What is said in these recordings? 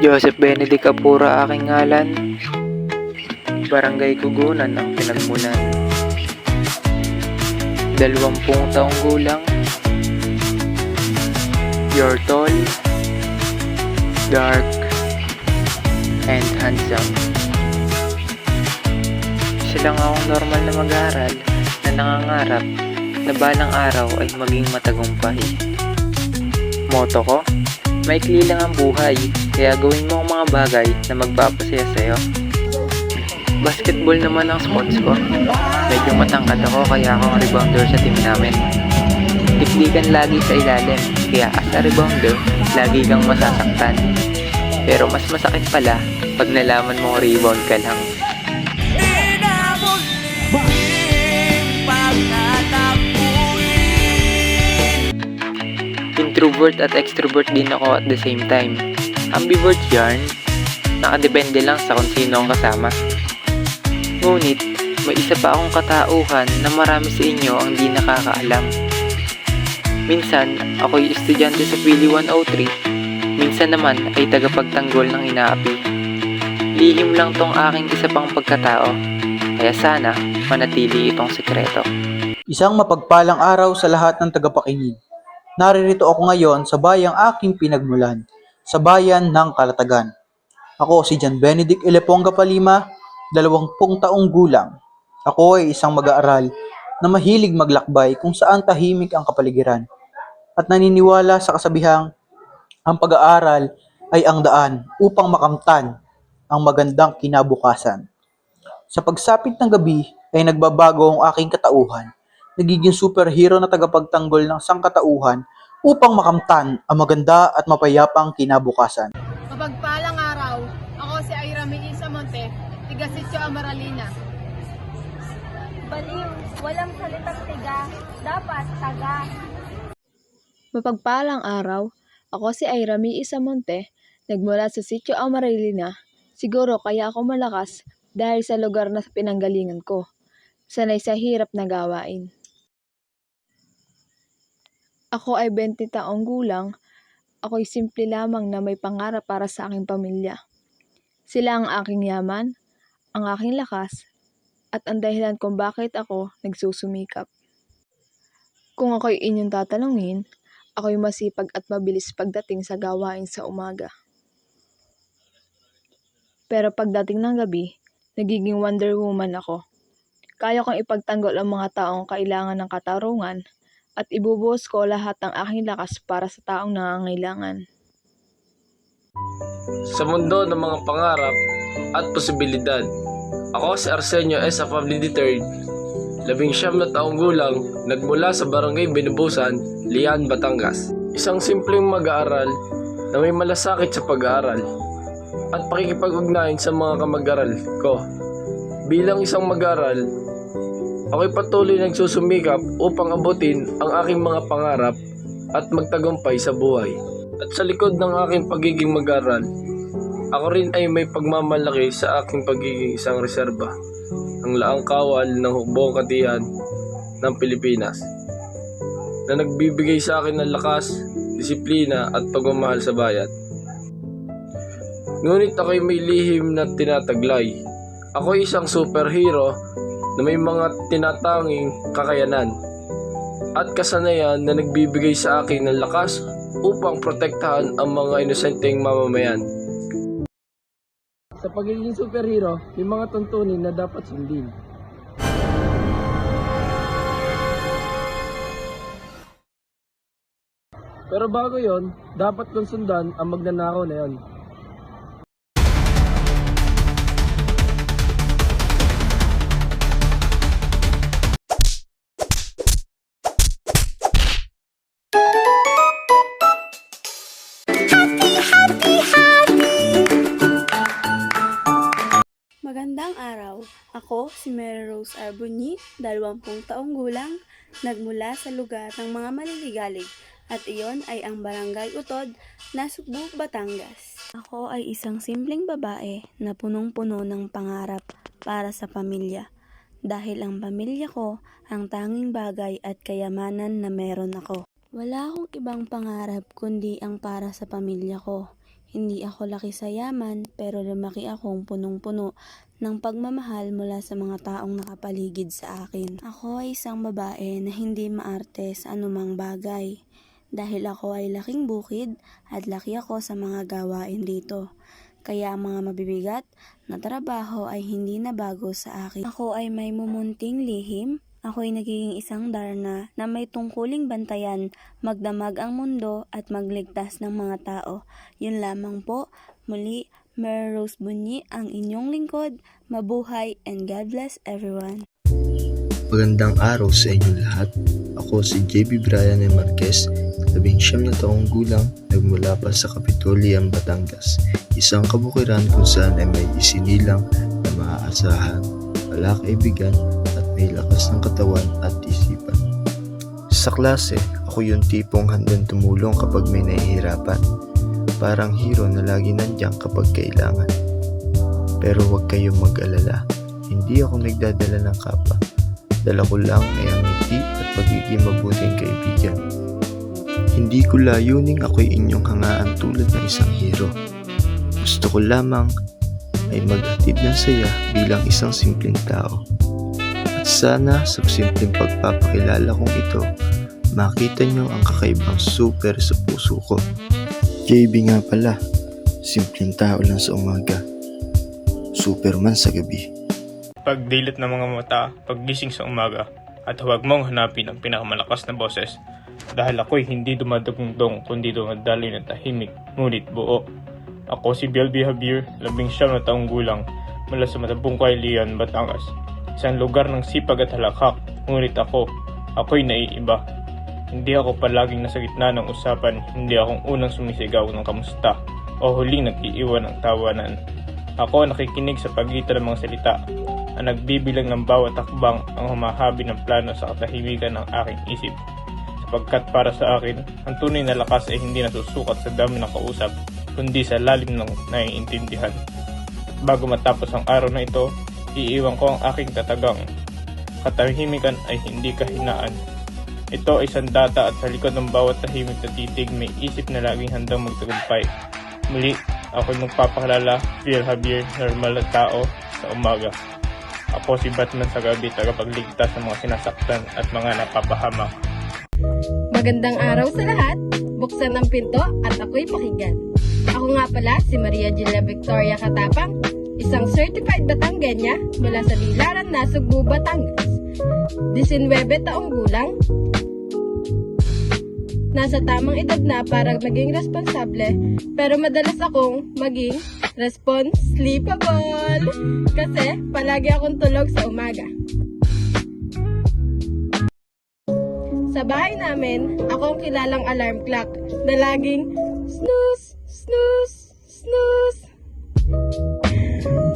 Joseph Benedict Apura aking ngalan, Barangay Kugunan ang pinagmulan. 20 taong gulang, you're tall, dark, and handsome. Isa lang akong normal na mag-aaral na nangangarap na balang araw ay maging matagumpay. Motto ko, maikli lang ang buhay, kaya gawin mo ang mga bagay na magpapasaya sa'yo. Basketball naman ang sports ko. Medyo matangkad ako kaya ako ang rebounder sa team namin. Tiklikan lagi sa ilalim, kaya as a rebounder, lagi kang masasaktan. Pero mas masakit pala pag nalaman mong rebound ka lang. Introvert at extrovert din ako at the same time. Ambivert yarn, nakadepende lang sa kung sino ang kasama. Ngunit, may isa pa akong katauhan na marami sa inyo ang di nakakaalam. Minsan, ako'y estudyante sa Pili 103, minsan naman ay tagapagtanggol ng inaapi. Lihim lang tong aking isa pang pagkatao, kaya sana manatili itong sekreto. Isang mapagpalang araw sa lahat ng tagapakinig. Naririto ako ngayon sa bayang aking pinagmulan, sa bayan ng Calatagan. Ako si John Benedict Eleponga Palima, 20 taong gulang. Ako ay isang mag-aaral na mahilig maglakbay kung saan tahimik ang kapaligiran. At naniniwala sa kasabihang, ang pag-aaral ay ang daan upang makamtan ang magandang kinabukasan. Sa pagsapit ng gabi ay nagbabago ang aking katauhan. Nagiging superhero na tagapagtanggol ng sangkatauhan upang makamtan ang maganda at mapayapang kinabukasan. Mapagpalang araw, ako si Ira Melissa Monte, tiga Sitio Amaralina. Baliw, walang salitang tiga, dapat taga. Mapagpalang araw, ako si Ira Melissa Monte, nagmula sa Sitio Amaralina. Siguro kaya ako malakas dahil sa lugar na pinanggalingan ko. Sanay sa hirap na gawain. Ako ay 20 taong gulang. Ako'y simple lamang na may pangarap para sa aking pamilya. Sila ang aking yaman, ang aking lakas, at ang dahilan kung bakit ako nagsusumikap. Kung ako'y inyong tatanungin, ako'y masipag at mabilis pagdating sa gawain sa umaga. Pero pagdating ng gabi, nagiging Wonder Woman ako. Kaya kong ipagtanggol ang mga taong kailangan ng katarungan at ibubuhos ko lahat ng aking lakas para sa taong nangangailangan. Sa mundo ng mga pangarap at posibilidad, ako si Arsenio S. Afabli III, 19 na taong gulang, nagmula sa Barangay Binubusan, Lian, Batangas. Isang simpleng mag-aaral na may malasakit sa pag-aaral at pakikipag-ugnayan sa mga kamag-aral ko. Bilang isang mag-aaral, ako'y patuloy nagsusumikap upang abutin ang aking mga pangarap at magtagumpay sa buhay. At sa likod ng aking pagiging mag-aaral, ako rin ay may pagmamalaki sa aking pagiging isang reserba, ang laang kawal ng hukbong katiyan ng Pilipinas, na nagbibigay sa akin ng lakas, disiplina at pagmamahal sa bayan. Ngunit ako'y may lihim na tinataglay. Ako'y isang superhero na may mga tinatanging kakayanan at kasanayan na nagbibigay sa akin ng lakas upang protektahan ang mga inosenteng mamamayan. Sa pagiging superhero, may mga tuntunin na dapat sundin. Pero bago yon, dapat kong sundan ang magnanakaw na yon. Magandang araw, ako si Mary Rose Arbunyi, 20 taong gulang, nagmula sa lugar ng mga maliligalig at iyon ay ang Barangay Utod, Nasugbu, Batangas. Ako ay isang simpleng babae na punong-puno ng pangarap para sa pamilya dahil ang pamilya ko ang tanging bagay at kayamanan na meron ako. Wala akong ibang pangarap kundi ang para sa pamilya ko. Hindi ako laki sa yaman, pero lumaki akong punong-puno ng pagmamahal mula sa mga taong nakapaligid sa akin. Ako ay isang babae na hindi maarte sa anumang bagay. Dahil ako ay laking bukid at laki ako sa mga gawain dito. Kaya ang mga mabibigat na trabaho ay hindi na bago sa akin. Ako ay may mumunting lihim. Ako ay nagiging isang Darna na may tungkuling bantayan, magdamag ang mundo at magligtas ng mga tao. Yun lamang po. Muli, Mary Rose Bunyi, ang inyong lingkod. Mabuhay and God bless everyone. Magandang araw sa inyong lahat. Ako si JB Brian M. Marquez, 19 na taong gulang, nagmula pa sa Kapitolyan, Batangas. Isang kabukiran kung saan ay may isinilang na maaasahan, wala kaibigan at may lakas ng katawan at isipan. Sa klase, ako yung tipong handang tumulong kapag may nahihirapan. Parang hero na lagi nandiyan kapag kailangan. Pero huwag kayong mag-alala, hindi ako nagdadala ng kapa. Dala ko lang ay ang ngiti at pagiging mabuting kaibigan. Hindi ko layuning ako'y inyong hangaan tulad ng isang hero. Gusto ko lamang ay maghatid ng saya bilang isang simpleng tao. At sana sa simpleng pagpapakilala kong ito, makita nyo ang kakaibang super sa puso ko. JB nga pala, simpleng tao lang sa umaga, Superman sa gabi. Pagdilat ng mga mata, paggising sa umaga, at huwag mong hanapin ang pinakamalakas na boses. Dahil ako'y hindi dumadagundong kundi dumadaloy ng tahimik, ngunit buo. Ako si Belby Javier, 19 na taong gulang, mula sa Matabunkay, Lian, Batangas. Isang lugar ng sipag at halakhak, ngunit ako'y naiiba. Hindi ako palaging nasa gitna ng usapan, hindi akong unang sumisigaw ng kamusta, o huling nag-iiwan ng tawanan. Ako nakikinig sa pagitan ng mga salita, ang nagbibilang ng bawat takbang, ang humahabi ng plano sa katahimikan ng aking isip. Sapagkat para sa akin, ang tunay na lakas ay hindi nasusukat sa dami ng kausap, kundi sa lalim ng naiintindihan. At bago matapos ang araw na ito, iiwan ko ang aking katagang. Katahimikan ay hindi kahinaan. Ito ay sandata at sa likod ng bawat tahimik na titig may isip na laging handang magtagumpay. Muli, ako'y magpapakilala, Phil Javier, normal na tao sa umaga. Ako si Batman sa gabi, tagapagligtas ng mga sinasaktan at mga napapahamak. Magandang araw sa lahat! Buksan ang pinto at ako'y pakinggan. Ako nga pala si Maria Gila Victoria Katapang, isang certified Batanggenya mula sa Lilaran, Nasugbu, Batangas. 19 taong gulang, nasa tamang edad na para maging responsable, pero madalas akong maging responsable kasi palagi akong tulog sa umaga. Sa bahay namin, ako ang kilalang alarm clock na laging snooze, snooze, snooze.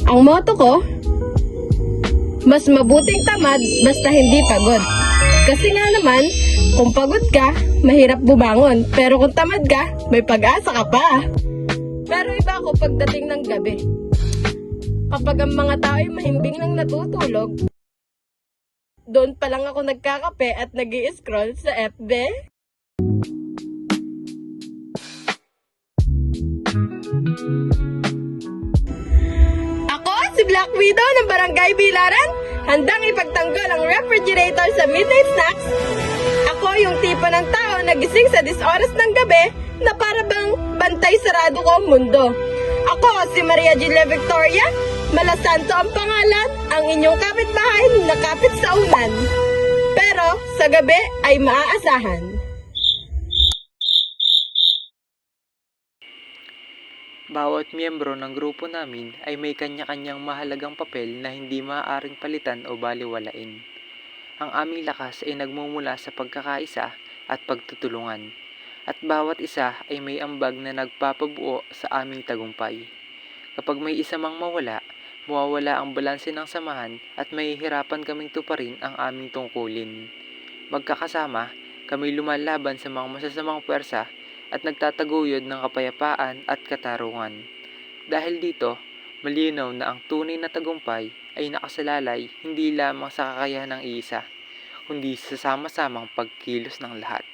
Ang motto ko, mas mabuting tamad basta hindi pagod. Kasi nga naman, kung pagod ka, mahirap bumangon. Pero kung tamad ka, may pag-asa ka pa. Pero iba ako pagdating ng gabi. Kapag ang mga tao ay mahimbing lang natutulog, doon pa lang ako nagkakape at nag-i-scroll sa FB. Ako, si Black Widow ng Barangay Bilaran, handang ipagtanggol ang refrigerator sa midnight snacks. Ako yung tipo ng tao na gising sa 10 oras ng gabi na para bang bantay sarado ko ang mundo. Ako si Maria Gila Victoria, Malasanto ang pangalan, ang inyong kapitbahay na kapit sa unan. Pero sa gabi ay maaasahan. Bawat miyembro ng grupo namin ay may kanya-kanyang mahalagang papel na hindi maaaring palitan o baliwalain. Ang aming lakas ay nagmumula sa pagkakaisa at pagtutulungan, at bawat isa ay may ambag na nagpapabuo sa aming tagumpay. Kapag may isa mang mawawala ang balanse ng samahan at mahihirapan kaming tuparin ang aming tungkulin. Magkakasama, kami lumalaban sa mga masasamang puwersa at nagtataguyod ng kapayapaan at katarungan. Dahil dito, malinaw na ang tunay na tagumpay ay nakasalalay hindi lamang sa kakayahan ng iisa, kundi sa sama-samang pagkilos ng lahat.